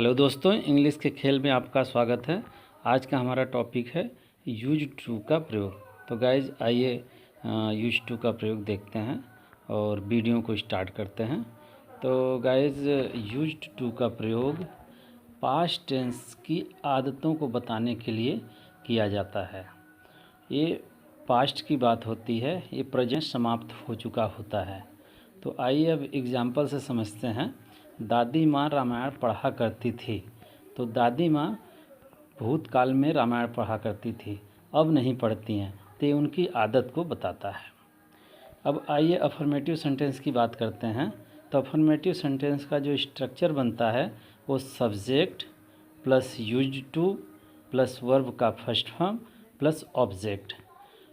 Hello दोस्तों, English के खेल में आपका स्वागत है। आज का हमारा टॉपिक है यूज टू का प्रयोग। तो गाइज आइए यूज टू का प्रयोग देखते हैं और वीडियो को स्टार्ट करते हैं। तो गाइज यूज टू का प्रयोग पास्ट टेंस की आदतों को बताने के लिए किया जाता है। ये पास्ट की बात होती है, ये प्रेजेंट समाप्त हो चुका होता है। तो आइए अब एग्जाम्पल से समझते हैं। दादी माँ रामायण पढ़ा करती थी। तो दादी माँ भूतकाल में रामायण पढ़ा करती थी, अब नहीं पढ़ती हैं। तो ये उनकी आदत को बताता है। अब आइए अफर्मेटिव सेंटेंस की बात करते हैं। तो अफर्मेटिव सेंटेंस का जो स्ट्रक्चर बनता है वो subject plus use two plus verb का फर्स्ट फॉर्म प्लस ऑब्जेक्ट।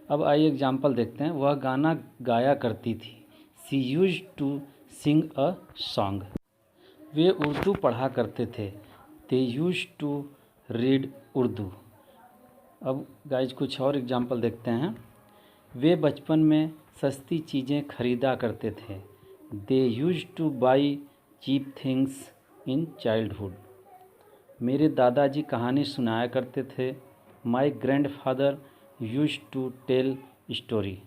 अब आइए एग्जाम्पल देखते हैं। वह गाना गाया करती थी। She use to sing a song. वे उर्दू पढ़ा करते थे। They use to read Urdu. अब गाइज कुछ और एग्जाम्पल देखते हैं। वे बचपन में सस्ती चीज़ें खरीदा करते थे। They use to buy cheap things in childhood. मेरे दादाजी कहानी सुनाया करते थे। My grandfather use to tell story.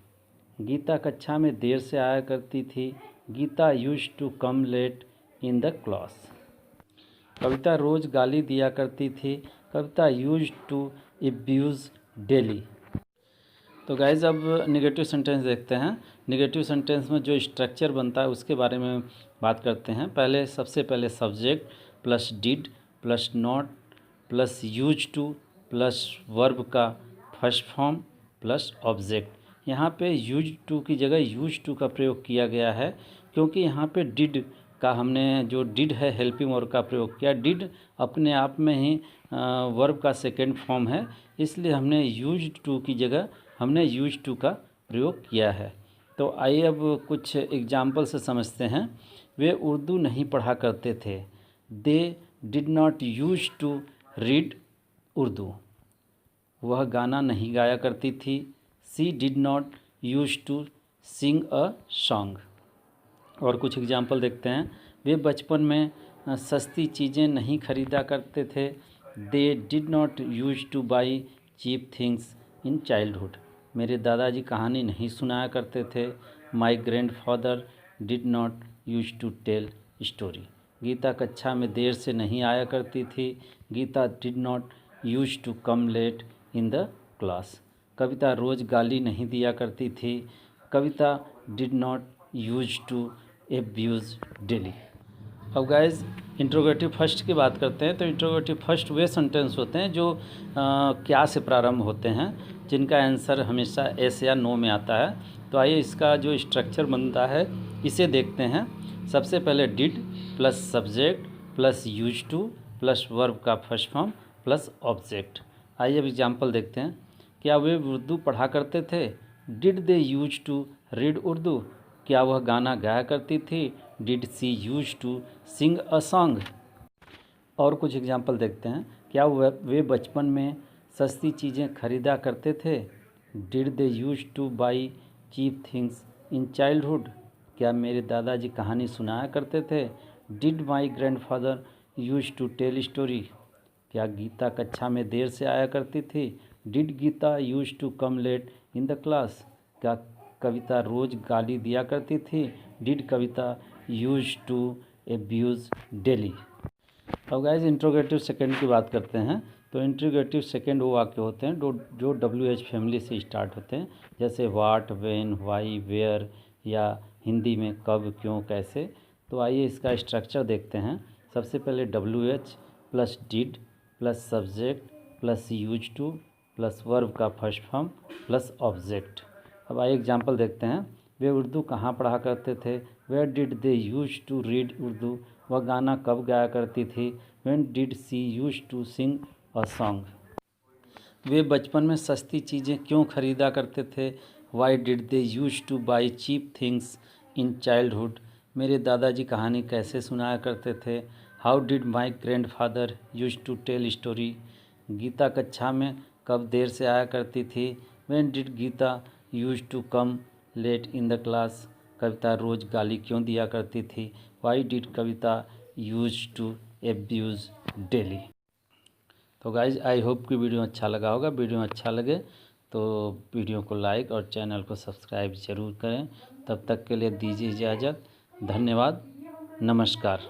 Geeta कक्षा में देर से आया करती थी। Geeta use to come late in the class. Kavita रोज़ गाली दिया करती थी। Kavita use to abuse daily. तो गाइज अब नेगेटिव सेंटेंस देखते हैं। नेगेटिव सेंटेंस में जो स्ट्रक्चर बनता है उसके बारे में बात करते हैं। सबसे पहले subject plus did plus not plus use two plus verb का फर्स्ट फॉर्म प्लस ऑब्जेक्ट। यहाँ पे यूज टू की जगह यूज टू का प्रयोग किया गया है, क्योंकि यहाँ पे डिड का हमने जो डिड है हेल्पिंग वर्ब का प्रयोग किया। डिड अपने आप में ही वर्ब का सेकेंड फॉर्म है, इसलिए हमने यूज टू की जगह हमने यूज टू का प्रयोग किया है। तो आइए अब कुछ एग्जाम्पल से समझते हैं। वे उर्दू नहीं पढ़ा करते थे। They did not use to read Urdu. वह गाना नहीं गाया करती थी। She did not use to sing a song. और कुछ एग्जाम्पल देखते हैं। वे बचपन में सस्ती चीज़ें नहीं खरीदा करते थे। They did not use to buy cheap things in childhood. मेरे दादाजी कहानी नहीं सुनाया करते थे। My grandfather did not use to tell story. Geeta कक्षा में देर से नहीं आया करती थी। Geeta did not use to come late in the class. Kavita रोज़ गाली नहीं दिया करती थी। Kavita did not use to abuse daily. अब गाइज इंट्रोगेटिव फर्स्ट की बात करते हैं। तो इंट्रोगेटिव फर्स्ट वे सेंटेंस होते हैं जो क्या से प्रारंभ होते हैं, जिनका आंसर हमेशा एस या नो में आता है। तो आइए इसका जो स्ट्रक्चर बनता है इसे देखते हैं। सबसे पहले did plus subject plus use two plus verb का फर्स्ट फॉर्म प्लस ऑब्जेक्ट। आइए अब एग्जाम्पल देखते हैं। क्या वे उर्दू पढ़ा करते थे? Did they use to read Urdu. क्या वह गाना गाया करती थी? Did she use to sing a song. और कुछ एग्जाम्पल देखते हैं। क्या वे बचपन में सस्ती चीज़ें खरीदा करते थे? Did they use to buy cheap things in childhood. क्या मेरे दादाजी कहानी सुनाया करते थे? Did my grandfather use to tell story. क्या गीता कक्षा में देर से आया करती थी? Did Geeta use to come late in the class. क्या कविता रोज़ गाली दिया करती थी? Did Kavita use to abuse daily. अब गाइज इंट्रोगेटिव सेकंड की बात करते हैं। तो इंट्रोगेटिव सेकंड वो वाक्य होते हैं जो WH फैमिली से स्टार्ट होते हैं, जैसे वाट, व्हेन, व्हाई, वेयर, या हिंदी में कब, क्यों, कैसे। तो आइए इसका स्ट्रक्चर देखते हैं। सबसे पहले WH plus did plus subject plus use two plus verb का फर्स्ट फॉर्म प्लस ऑब्जेक्ट। अब आइए एग्जाम्पल देखते हैं। वे उर्दू कहाँ पढ़ा करते थे? Where did they use to read Urdu. वह गाना कब गाया करती थी? When did she use to sing a song. वे बचपन में सस्ती चीज़ें क्यों खरीदा करते थे? Why did they use to buy cheap things in childhood. मेरे दादाजी कहानी कैसे सुनाया करते थे? How did my grandfather use to tell story. Geeta कक्षा में कब देर से आया करती थी? When did Geeta use to come late in the class. Kavita रोज़ गाली क्यों दिया करती थी? Why did Kavita use to abuse daily. तो गाइज आई होप कि वीडियो अच्छा लगा होगा। वीडियो अच्छा लगे तो वीडियो को लाइक और चैनल को सब्सक्राइब ज़रूर करें। तब तक के लिए दीजिए इजाज़त। धन्यवाद। नमस्कार।